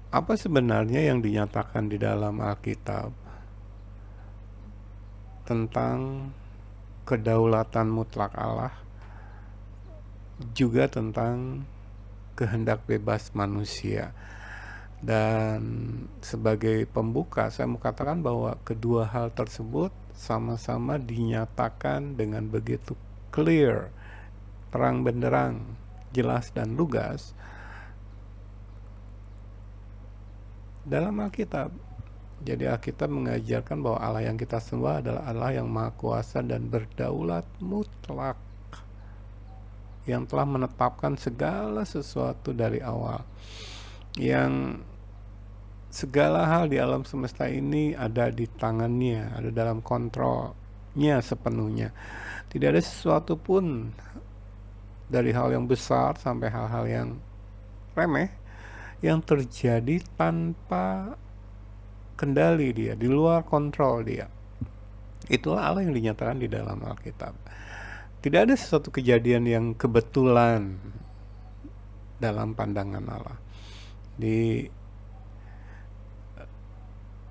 Apa sebenarnya yang dinyatakan di dalam Alkitab tentang kedaulatan mutlak Allah, juga tentang kehendak bebas manusia? Dan sebagai pembuka, saya mau katakan bahwa kedua hal tersebut sama-sama dinyatakan dengan begitu clear, terang benderang, jelas dan lugas dalam Alkitab. Jadi Alkitab mengajarkan bahwa Allah yang kita sembah adalah Allah yang maha kuasa dan berdaulat mutlak, yang telah menetapkan segala sesuatu dari awal, yang segala hal di alam semesta ini ada di tangannya, ada dalam kontrolnya sepenuhnya. Tidak ada sesuatu pun dari hal yang besar sampai hal-hal yang remeh yang terjadi tanpa kendali dia, di luar kontrol dia. Itulah Allah yang dinyatakan di dalam Alkitab. Tidak ada sesuatu kejadian yang kebetulan dalam pandangan Allah.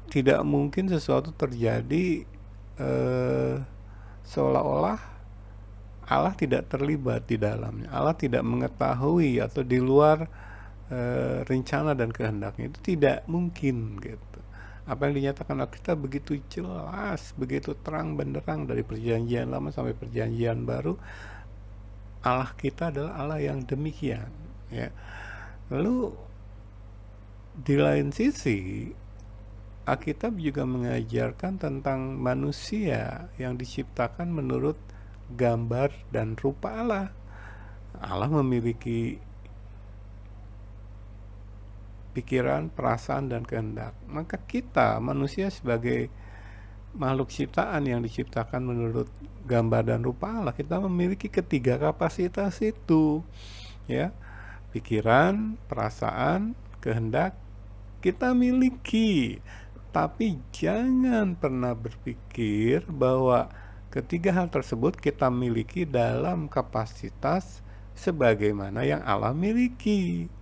Tidak mungkin sesuatu terjadi seolah-olah Allah tidak terlibat di dalamnya. Allah tidak mengetahui atau di luar rencana dan kehendaknya. Itu tidak mungkin gitu. Apa yang dinyatakan Alkitab begitu jelas, begitu terang benderang dari perjanjian lama sampai perjanjian baru. Allah kita adalah Allah yang demikian, ya. Lalu di lain sisi, Alkitab juga mengajarkan tentang manusia yang diciptakan menurut gambar dan rupa Allah. Allah memiliki pikiran, perasaan, dan kehendak. Maka kita, manusia sebagai makhluk ciptaan yang diciptakan menurut gambar dan rupa Allah, kita memiliki ketiga kapasitas itu, ya. Pikiran, perasaan, kehendak kita miliki. Tapi jangan pernah berpikir bahwa ketiga hal tersebut kita miliki dalam kapasitas sebagaimana yang Allah miliki.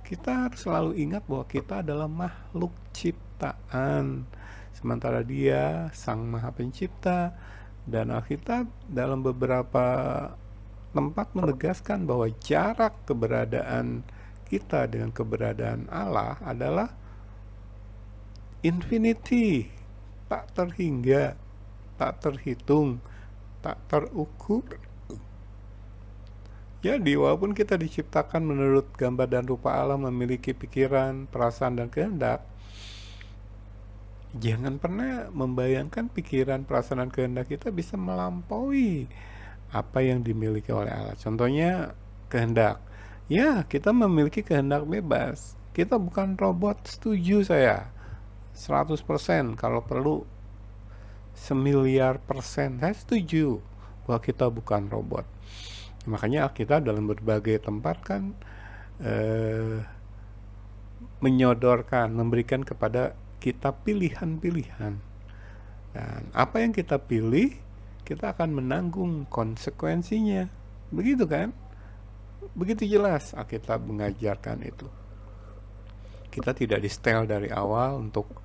Kita harus selalu ingat bahwa kita adalah makhluk ciptaan, sementara Dia Sang Maha Pencipta. Dan Alkitab dalam beberapa tempat menegaskan bahwa jarak keberadaan kita dengan keberadaan Allah adalah infinity, tak terhingga, tak terhitung, tak terukur. Jadi walaupun kita diciptakan menurut gambar dan rupa Allah, memiliki pikiran, perasaan, dan kehendak, jangan pernah membayangkan pikiran, perasaan, dan kehendak kita bisa melampaui apa yang dimiliki oleh Allah. Contohnya kehendak. Ya, kita memiliki kehendak bebas. Kita bukan robot, setuju saya. 100%, kalau perlu 1.000.000.000%, saya setuju bahwa kita bukan robot. Makanya kita dalam berbagai tempat kan menyodorkan, memberikan kepada kita pilihan-pilihan. Dan apa yang kita pilih, kita akan menanggung konsekuensinya. Begitu kan? Begitu jelas Alkitab mengajarkan itu. Kita tidak di-setel dari awal untuk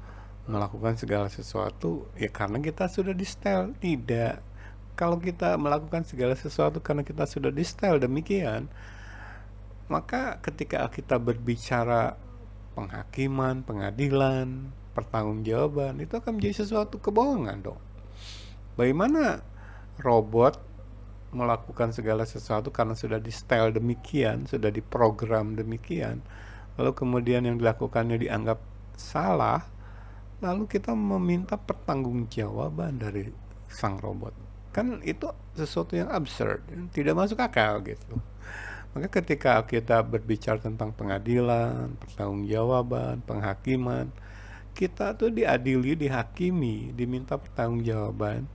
melakukan segala sesuatu ya karena kita sudah di-setel. Tidak. Kalau kita melakukan segala sesuatu karena kita sudah di-setel demikian, maka ketika kita berbicara penghakiman, pengadilan, pertanggungjawaban, itu akan menjadi sesuatu kebohongan dong. Bagaimana robot melakukan segala sesuatu karena sudah di-setel demikian, sudah diprogram demikian, lalu kemudian yang dilakukannya dianggap salah, lalu kita meminta pertanggungjawaban dari sang robot. Kan itu sesuatu yang absurd, tidak masuk akal gitu. Maka ketika kita berbicara tentang pengadilan, pertanggungjawaban, penghakiman, kita tuh diadili, dihakimi, diminta pertanggungjawaban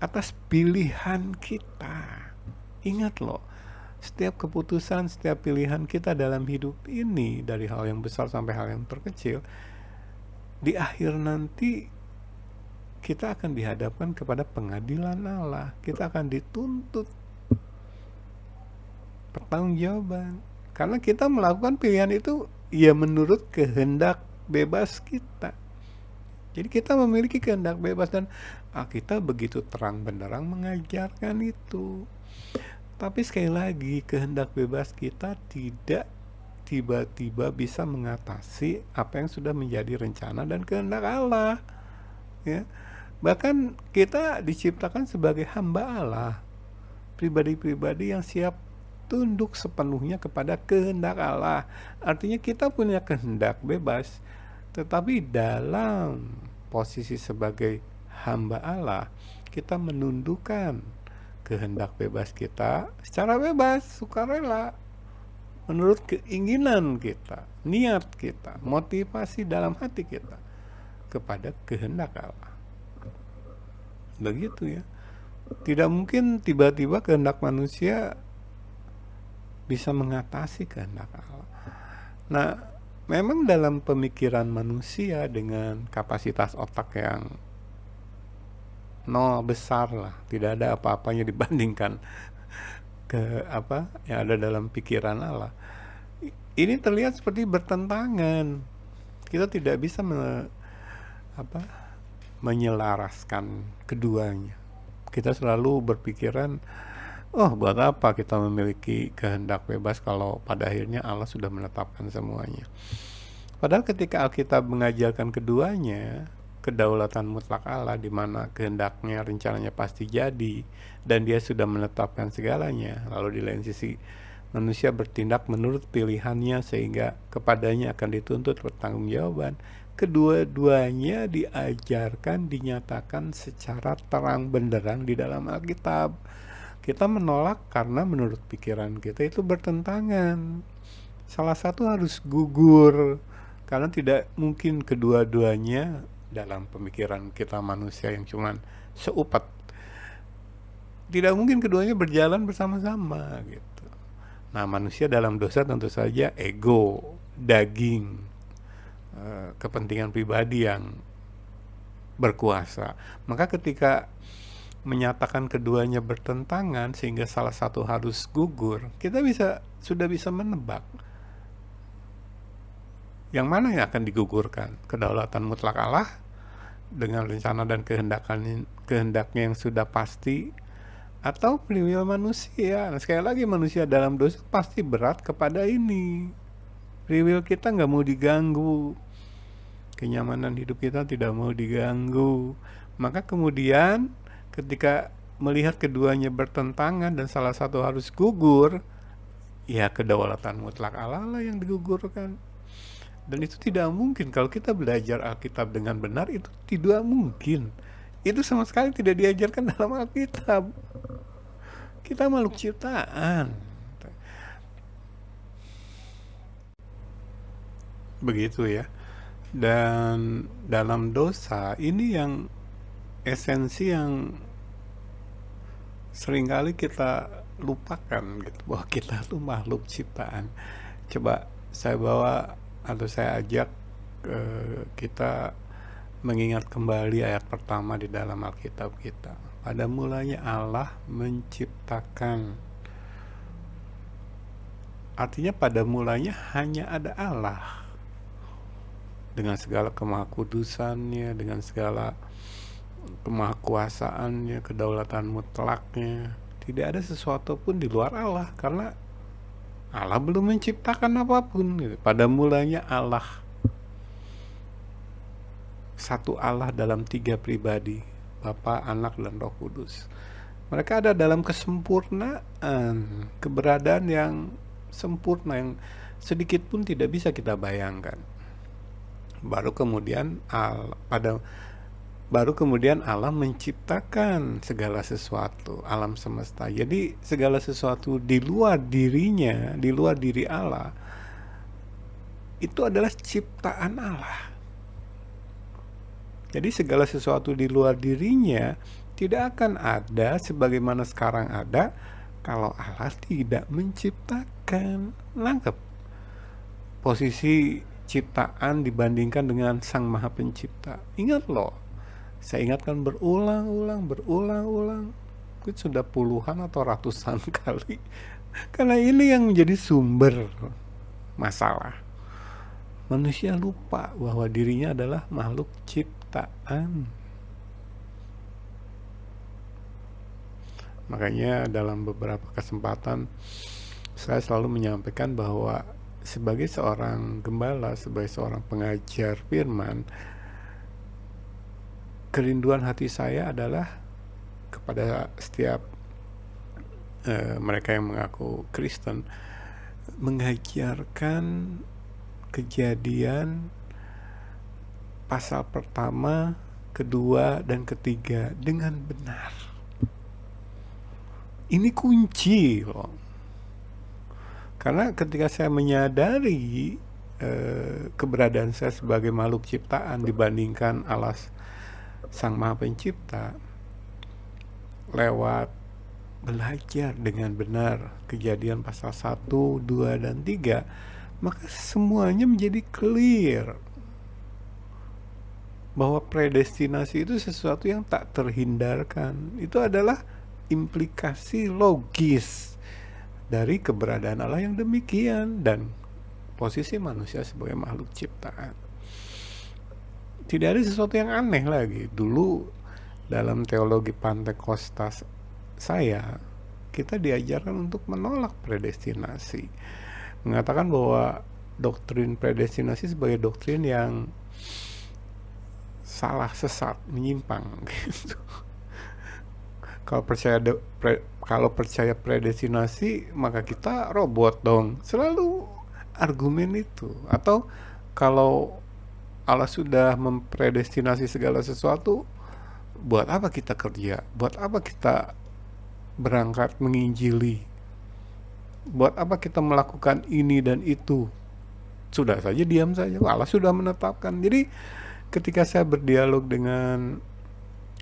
atas pilihan kita. Ingat loh, setiap keputusan, setiap pilihan kita dalam hidup ini, dari hal yang besar sampai hal yang terkecil, di akhir nanti kita akan dihadapkan kepada pengadilan Allah. Kita akan dituntut pertanggungjawaban. Karena kita melakukan pilihan itu ya menurut kehendak bebas kita. Jadi kita memiliki kehendak bebas dan kita begitu terang benderang mengajarkan itu. Tapi sekali lagi, kehendak bebas kita tidak tiba-tiba bisa mengatasi apa yang sudah menjadi rencana dan kehendak Allah. Ya. Bahkan kita diciptakan sebagai hamba Allah, pribadi-pribadi yang siap tunduk sepenuhnya kepada kehendak Allah. Artinya kita punya kehendak bebas, tetapi dalam posisi sebagai hamba Allah, kita menundukkan kehendak bebas kita secara bebas, sukarela, menurut keinginan kita, niat kita, motivasi dalam hati kita kepada kehendak Allah. Begitu ya. Tidak mungkin tiba-tiba kehendak manusia bisa mengatasi kehendak Allah. Nah, memang dalam pemikiran manusia dengan kapasitas otak yang nol besar lah, tidak ada apa-apanya dibandingkan ke apa yang ada dalam pikiran Allah. Ini terlihat seperti bertentangan. Kita tidak bisa menyelaraskan keduanya. Kita selalu berpikiran, oh buat apa kita memiliki kehendak bebas kalau pada akhirnya Allah sudah menetapkan semuanya. Padahal ketika Alkitab mengajarkan keduanya, kedaulatan mutlak Allah di mana kehendaknya, rencananya pasti jadi dan dia sudah menetapkan segalanya, lalu di lain sisi manusia bertindak menurut pilihannya sehingga kepadanya akan dituntut pertanggungjawaban. Kedua-duanya diajarkan, dinyatakan secara terang benderang di dalam Alkitab. Kita menolak karena menurut pikiran kita itu bertentangan. Salah satu harus gugur karena tidak mungkin kedua-duanya dalam pemikiran kita manusia yang cuman seupat. Tidak mungkin keduanya berjalan bersama-sama gitu. Nah, manusia dalam dosa tentu saja ego, daging, kepentingan pribadi yang berkuasa. Maka ketika menyatakan keduanya bertentangan sehingga salah satu harus gugur, kita sudah bisa menebak yang mana yang akan digugurkan, kedaulatan mutlak Allah dengan rencana dan kehendaknya yang sudah pasti, atau free will manusia. Nah, sekali lagi manusia dalam dosa pasti berat kepada ini. Free will kita nggak mau diganggu, kenyamanan hidup kita tidak mau diganggu. Maka kemudian ketika melihat keduanya bertentangan dan salah satu harus gugur, ya kedaulatan mutlak Allah lah yang digugurkan. Dan itu tidak mungkin. Kalau kita belajar Alkitab dengan benar, itu tidak mungkin. Itu sama sekali tidak diajarkan dalam Alkitab. Kita makhluk ciptaan. Begitu ya. Dan dalam dosa ini yang esensi yang seringkali kita lupakan gitu, bahwa kita tuh makhluk ciptaan. Coba saya bawa atau saya ajak kita mengingat kembali ayat pertama di dalam Alkitab kita. Pada mulanya Allah menciptakan. Artinya pada mulanya hanya ada Allah. Dengan segala kemahakudusannya, dengan segala kemahakuasaannya, kedaulatan mutlaknya. Tidak ada sesuatu pun di luar Allah, karena Allah belum menciptakan apapun gitu. Pada mulanya Allah, satu Allah dalam tiga pribadi, Bapa, Anak, dan Roh Kudus. Mereka ada dalam kesempurnaan, keberadaan yang sempurna yang sedikit pun tidak bisa kita bayangkan. Baru kemudian Allah menciptakan segala sesuatu, alam semesta. Jadi segala sesuatu di luar dirinya, di luar diri Allah, itu adalah ciptaan Allah. Jadi segala sesuatu di luar dirinya tidak akan ada sebagaimana sekarang ada kalau Allah tidak menciptakan. Nangkep posisi ciptaan dibandingkan dengan Sang Maha Pencipta. Ingat loh, saya ingatkan berulang-ulang, itu sudah puluhan atau ratusan kali, karena ini yang menjadi sumber masalah. Manusia lupa bahwa dirinya adalah makhluk ciptaan. Makanya dalam beberapa kesempatan saya selalu menyampaikan bahwa sebagai seorang gembala, sebagai seorang pengajar firman, kerinduan hati saya adalah kepada setiap mereka yang mengaku Kristen, mengajarkan Kejadian pasal pertama, kedua, dan ketiga dengan benar. Ini kunci loh. Karena ketika saya menyadari keberadaan saya sebagai makhluk ciptaan dibandingkan Allah Sang Maha Pencipta, lewat belajar dengan benar Kejadian pasal 1, 2, dan 3, maka semuanya menjadi clear bahwa predestinasi itu sesuatu yang tak terhindarkan. Itu adalah implikasi logis dari keberadaan Allah yang demikian dan posisi manusia sebagai makhluk ciptaan. Tidak ada sesuatu yang aneh lagi. Dulu dalam teologi Pantekosta saya, kita diajarkan untuk menolak predestinasi, mengatakan bahwa doktrin predestinasi sebagai doktrin yang salah, sesat, menyimpang gitu. Kalau percaya predestinasi maka kita robot dong, selalu argumen itu. Atau kalau Allah sudah mempredestinasi segala sesuatu, buat apa kita kerja? Buat apa kita berangkat menginjili? Buat apa kita melakukan ini dan itu? Sudah saja diam saja, Allah sudah menetapkan. Jadi ketika saya berdialog dengan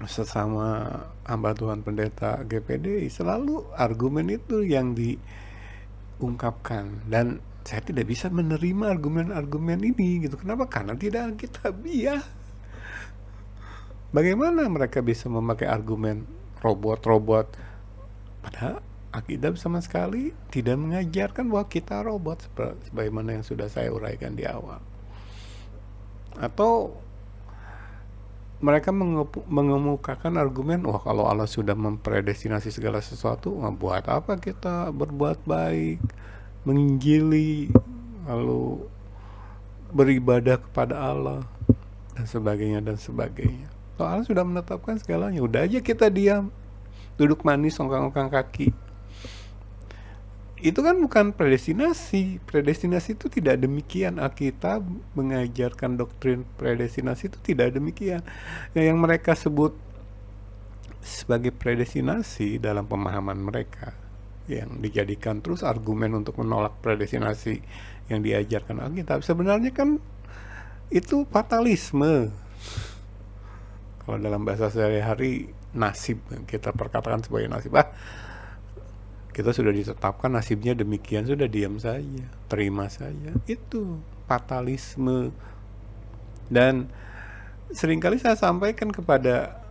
sesama hamba Tuhan pendeta GPDI, selalu argumen itu yang diungkapkan dan saya tidak bisa menerima argumen-argumen ini gitu. Kenapa? Karena tidak alkitabiah. Bagaimana mereka bisa memakai argumen robot-robot, padahal Alkitab sama sekali tidak mengajarkan bahwa kita robot, sebagaimana yang sudah saya uraikan di awal. Atau mereka mengemukakan argumen, wah kalau Allah sudah mempredestinasi segala sesuatu, buat apa kita berbuat baik, menginjili, lalu beribadah kepada Allah, dan sebagainya dan sebagainya. Allah sudah menetapkan segalanya, udah aja kita diam, duduk manis, ongkang-ongkang kaki. Itu kan bukan predestinasi. Predestinasi itu tidak demikian. Alkitab mengajarkan doktrin predestinasi itu tidak demikian. Yang mereka sebut sebagai predestinasi dalam pemahaman mereka, yang dijadikan terus argumen untuk menolak predestinasi yang diajarkan Alkitab, sebenarnya kan itu fatalisme. Kalau dalam bahasa sehari-hari, nasib, kita perkatakan sebagai nasib. Kita sudah ditetapkan nasibnya demikian, sudah diam saja, terima saja. Itu fatalisme. Dan seringkali saya sampaikan kepada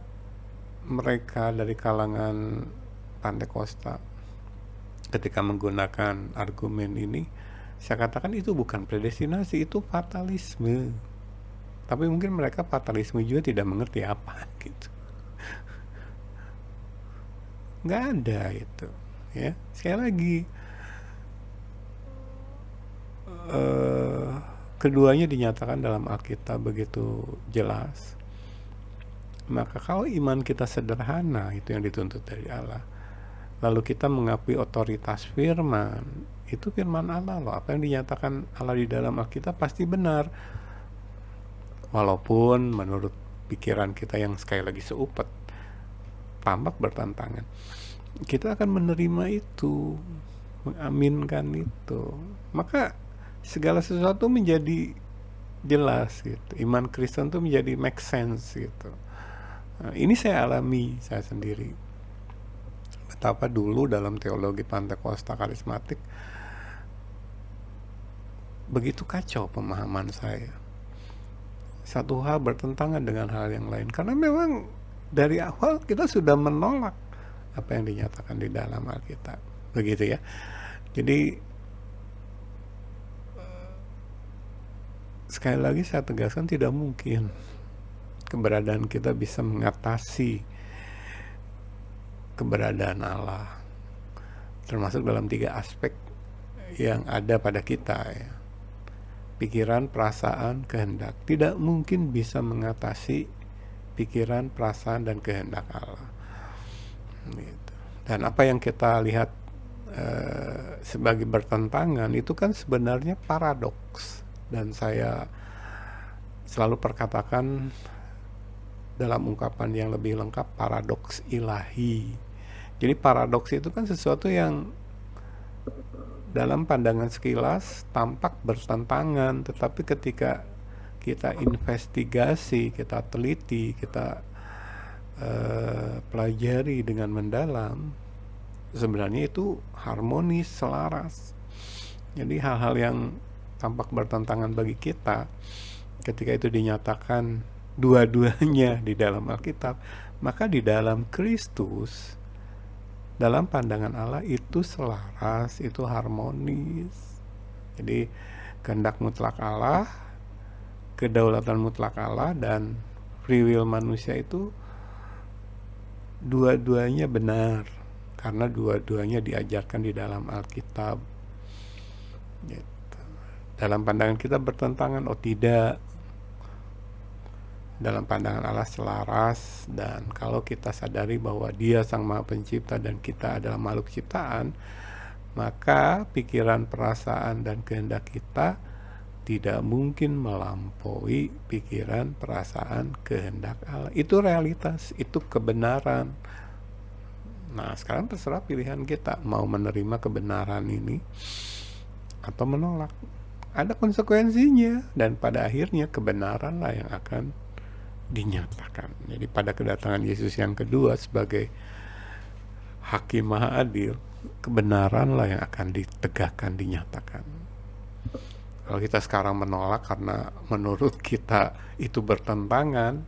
mereka dari kalangan Pantekosta, ketika menggunakan argumen ini, saya katakan itu bukan predestinasi, itu fatalisme. Tapi mungkin mereka fatalisme juga tidak mengerti apa gitu. Nggak ada itu. Ya, sekali lagi keduanya dinyatakan dalam Alkitab begitu jelas. Maka kalau iman kita sederhana, itu yang dituntut dari Allah, lalu kita mengakui otoritas firman, itu firman Allah loh. Apa yang dinyatakan Allah di dalam Alkitab pasti benar, walaupun menurut pikiran kita yang sekali lagi seupet, tampak bertentangan. Kita akan menerima itu, mengaminkan itu, maka segala sesuatu menjadi jelas gitu. Iman Kristen itu menjadi make sense gitu. Nah, ini saya alami, saya sendiri, betapa dulu dalam teologi Pantekosta karismatik begitu kacau pemahaman saya. Satu hal bertentangan dengan hal yang lain, karena memang dari awal kita sudah menolak apa yang dinyatakan di dalam Alkitab, begitu ya. Jadi sekali lagi saya tegaskan, tidak mungkin keberadaan kita bisa mengatasi keberadaan Allah, termasuk dalam 3 aspek yang ada pada kita ya. Pikiran, perasaan, kehendak. Tidak mungkin bisa mengatasi pikiran, perasaan, dan kehendak Allah. Gitu. Dan apa yang kita lihat sebagai bertentangan itu kan sebenarnya paradoks. Dan saya selalu perkatakan dalam ungkapan yang lebih lengkap, paradoks ilahi. Jadi paradoks itu kan sesuatu yang dalam pandangan sekilas tampak bertentangan, tetapi ketika kita investigasi, kita teliti, kita pelajari dengan mendalam, sebenarnya itu harmonis, selaras. Jadi hal-hal yang tampak bertentangan bagi kita, ketika itu dinyatakan dua-duanya di dalam Alkitab, maka di dalam Kristus, dalam pandangan Allah itu selaras, itu harmonis. Jadi kehendak mutlak Allah, kedaulatan mutlak Allah, dan free will manusia itu dua-duanya benar, karena dua-duanya diajarkan di dalam Alkitab. Gitu. Dalam pandangan kita bertentangan, oh tidak. Dalam pandangan Allah selaras, dan kalau kita sadari bahwa Dia Sang Maha Pencipta dan kita adalah makhluk ciptaan, maka pikiran, perasaan, dan kehendak kita tidak mungkin melampaui pikiran, perasaan, kehendak Allah. Itu realitas, itu kebenaran. Nah, sekarang terserah pilihan kita, mau menerima kebenaran ini atau menolak. Ada konsekuensinya, dan pada akhirnya kebenaranlah yang akan dinyatakan. Jadi pada kedatangan Yesus yang kedua sebagai Hakim Maha Adil, kebenaranlah yang akan ditegakkan, dinyatakan. Kalau kita sekarang menolak karena menurut kita itu bertentangan,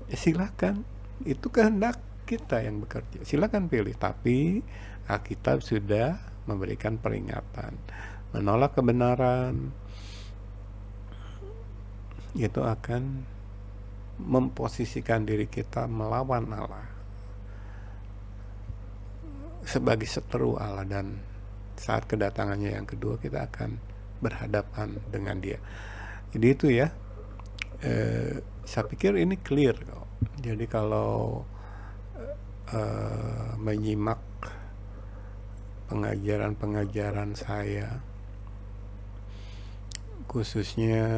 ya silakan, itu kehendak kita yang bekerja, silakan pilih. Tapi Alkitab sudah memberikan peringatan, menolak kebenaran itu akan memposisikan diri kita melawan Allah, sebagai seteru Allah, dan saat kedatangannya yang kedua kita akan berhadapan dengan Dia. Jadi itu ya, saya pikir ini clear kok. Jadi kalau menyimak pengajaran-pengajaran saya, khususnya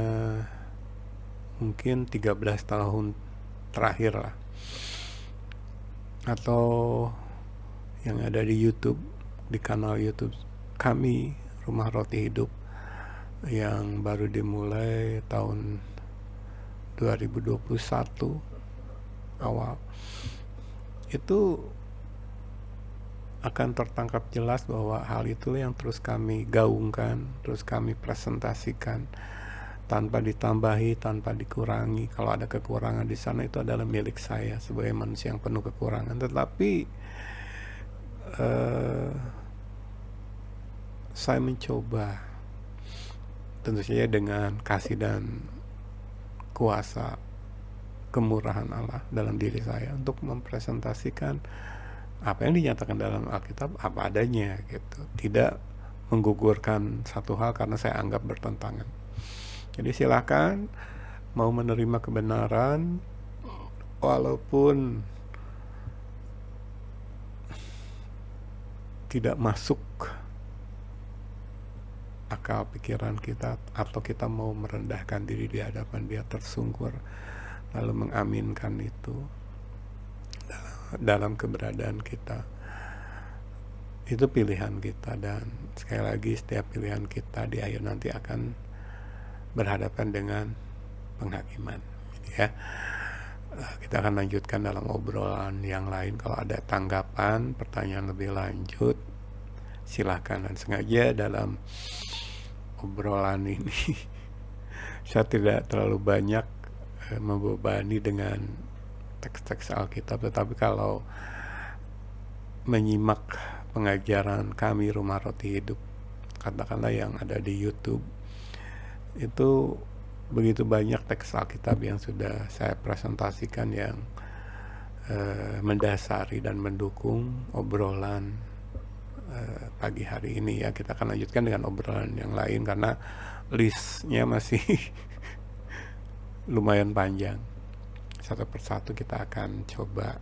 mungkin 13 tahun terakhir lah, atau yang ada di YouTube, di kanal YouTube kami, Rumah Roti Hidup, yang baru dimulai tahun 2021 awal, itu akan tertangkap jelas bahwa hal itu yang terus kami gaungkan, terus kami presentasikan, tanpa ditambahi, tanpa dikurangi. Kalau ada kekurangan di sana, itu adalah milik saya sebagai manusia yang penuh kekurangan. Tetapi saya mencoba, tentu saja dengan kasih dan kuasa kemurahan Allah dalam diri saya, untuk mempresentasikan apa yang dinyatakan dalam Alkitab apa adanya gitu, tidak menggugurkan satu hal karena saya anggap bertentangan. Jadi silakan mau menerima kebenaran walaupun tidak masuk akal pikiran kita, atau kita mau merendahkan diri di hadapan Dia, tersungkur, lalu mengaminkan itu dalam keberadaan kita. Itu pilihan kita, dan sekali lagi setiap pilihan kita di akhir nanti akan berhadapan dengan penghakiman ya. Kita akan lanjutkan dalam obrolan yang lain. Kalau ada tanggapan, pertanyaan lebih lanjut, silahkan. Dan sengaja dalam obrolan ini saya tidak terlalu banyak membebani dengan teks-teks Alkitab, tetapi kalau menyimak pengajaran kami Rumah Roti Hidup, katakanlah yang ada di YouTube, itu begitu banyak teks Alkitab yang sudah saya presentasikan yang mendasari dan mendukung obrolan pagi hari ini ya. Kita akan lanjutkan dengan obrolan yang lain karena listnya masih lumayan panjang. Satu persatu kita akan coba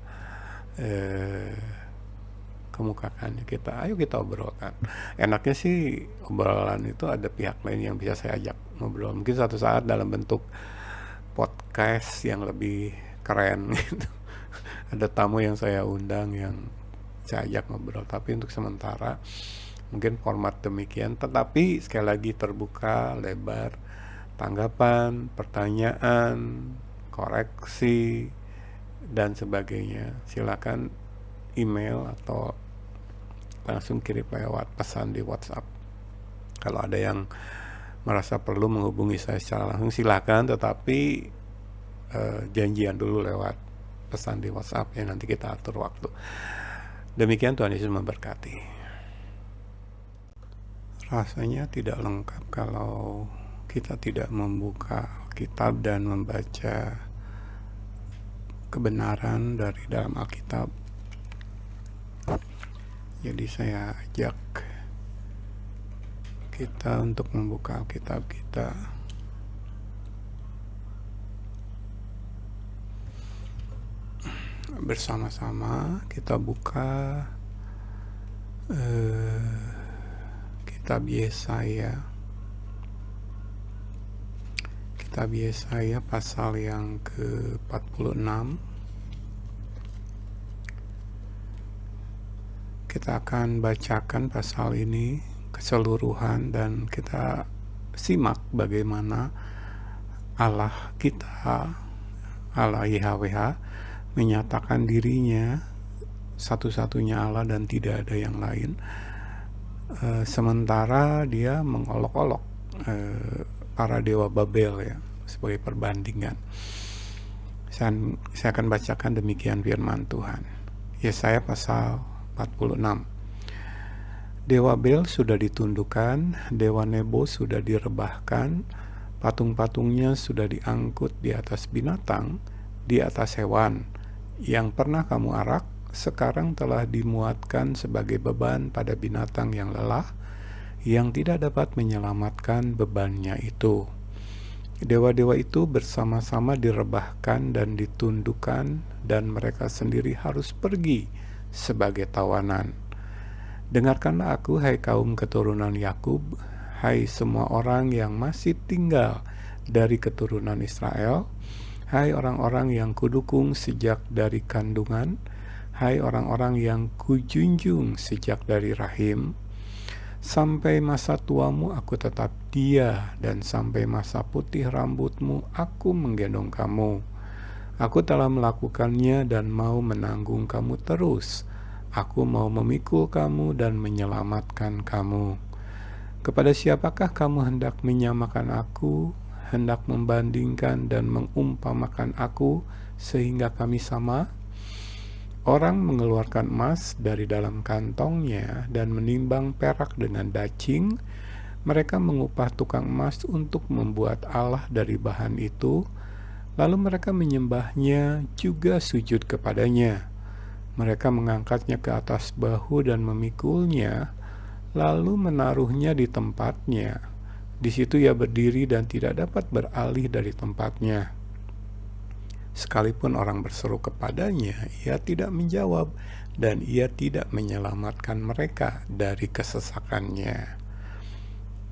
kemukakan. Ayo kita obrolkan. Enaknya sih obrolan itu ada pihak lain yang bisa saya ajak ngobrol. Mungkin suatu saat dalam bentuk podcast yang lebih keren gitu. Ada tamu yang saya undang yang saya ajak ngobrol. Tapi untuk sementara mungkin format demikian. Tetapi sekali lagi terbuka, lebar, tanggapan, pertanyaan, koreksi, dan sebagainya. Silakan email atau langsung kirim lewat pesan di WhatsApp. Kalau ada yang merasa perlu menghubungi saya secara langsung silakan, tetapi janjian dulu lewat pesan di WhatsApp ya, nanti kita atur waktu. Demikian, Tuhan Yesus memberkati. Rasanya tidak lengkap kalau kita tidak membuka Alkitab dan membaca kebenaran dari dalam Alkitab. Jadi saya ajak kita untuk membuka Alkitab kita. Bersama-sama kita buka kitab Yesaya. Kitab Yesaya pasal yang ke-46. Kita akan bacakan pasal ini keseluruhan dan kita simak bagaimana Allah kita, Allah YHWH, menyatakan dirinya satu-satunya Allah dan tidak ada yang lain. Sementara dia mengolok-olok para dewa Babel ya, sebagai perbandingan. Saya akan bacakan demikian firman Tuhan. Yesaya pasal 46. Dewa Bel sudah ditundukkan, dewa Nebo sudah direbahkan, patung-patungnya sudah diangkut di atas binatang, di atas hewan. Yang pernah kamu arak, sekarang telah dimuatkan sebagai beban pada binatang yang lelah, yang tidak dapat menyelamatkan bebannya itu. Dewa-dewa itu bersama-sama direbahkan dan ditundukkan, dan mereka sendiri harus pergi sebagai tawanan. Dengarkanlah aku, hai kaum keturunan Yakub, hai semua orang yang masih tinggal dari keturunan Israel, hai orang-orang yang kudukung sejak dari kandungan, hai orang-orang yang kujunjung sejak dari rahim. Sampai masa tuamu aku tetap dia, dan sampai masa putih rambutmu aku menggendong kamu. Aku telah melakukannya dan mau menanggung kamu terus. Aku mau memikul kamu dan menyelamatkan kamu. Kepada siapakah kamu hendak menyamakan aku, hendak membandingkan dan mengumpamakan aku sehingga kami sama? Orang mengeluarkan emas dari dalam kantongnya dan menimbang perak dengan dacing. Mereka mengupah tukang emas untuk membuat Allah dari bahan itu, lalu mereka menyembahnya juga sujud kepadanya. Mereka mengangkatnya ke atas bahu dan memikulnya, lalu menaruhnya di tempatnya. Di situ ia berdiri dan tidak dapat beralih dari tempatnya. Sekalipun orang berseru kepadanya, ia tidak menjawab, dan ia tidak menyelamatkan mereka dari kesesakannya.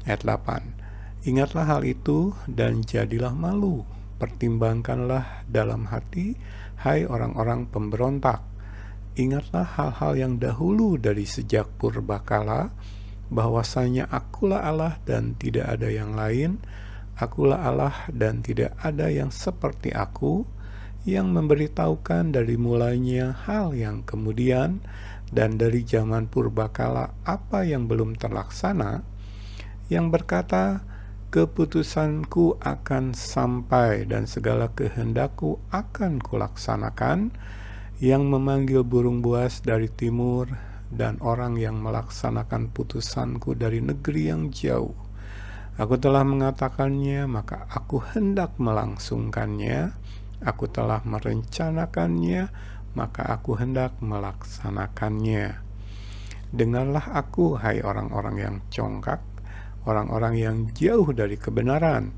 Ayat 8. Ingatlah hal itu dan jadilah malu. Pertimbangkanlah dalam hati, hai orang-orang pemberontak. Ingatlah hal-hal yang dahulu dari sejak purbakala, bahwasanya akulah Allah dan tidak ada yang lain, akulah Allah dan tidak ada yang seperti aku, yang memberitahukan dari mulanya hal yang kemudian, dan dari zaman purbakala apa yang belum terlaksana, yang berkata, keputusanku akan sampai dan segala kehendakku akan kulaksanakan, yang memanggil burung buas dari timur dan orang yang melaksanakan putusanku dari negeri yang jauh. Aku telah mengatakannya, maka aku hendak melangsungkannya. Aku telah merencanakannya, maka aku hendak melaksanakannya. Dengarlah aku, hai orang-orang yang congkak, orang-orang yang jauh dari kebenaran.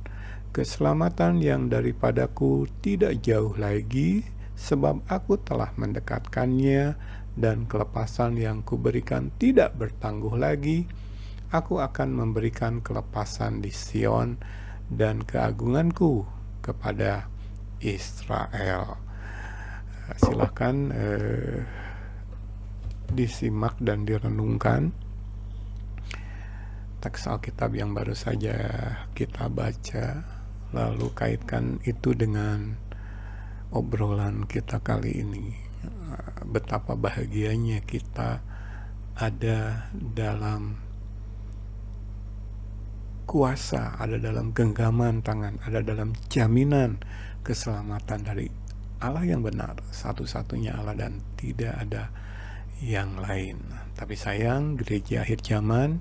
Keselamatan yang daripadaku tidak jauh lagi, sebab aku telah mendekatkannya, dan kelepasan yang kuberikan tidak bertangguh lagi. Aku akan memberikan kelepasan di Sion dan keagunganku kepada Israel. Silahkan disimak dan direnungkan teks Alkitab yang baru saja kita baca, lalu kaitkan itu dengan obrolan kita kali ini. Betapa bahagianya kita ada dalam kuasa, ada dalam genggaman tangan, ada dalam jaminan keselamatan dari Allah yang benar, satu-satunya Allah dan tidak ada yang lain. Tapi sayang, gereja akhir zaman,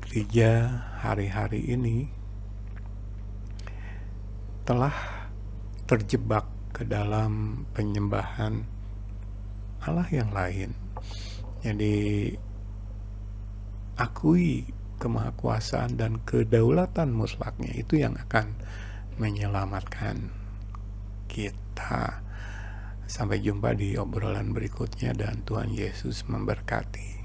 gereja hari-hari ini telah terjebak ke dalam penyembahan Allah yang lain. Jadi akui kemahakuasaan dan kedaulatan mutlaknya, itu yang akan menyelamatkan kita. Sampai jumpa di obrolan berikutnya dan Tuhan Yesus memberkati.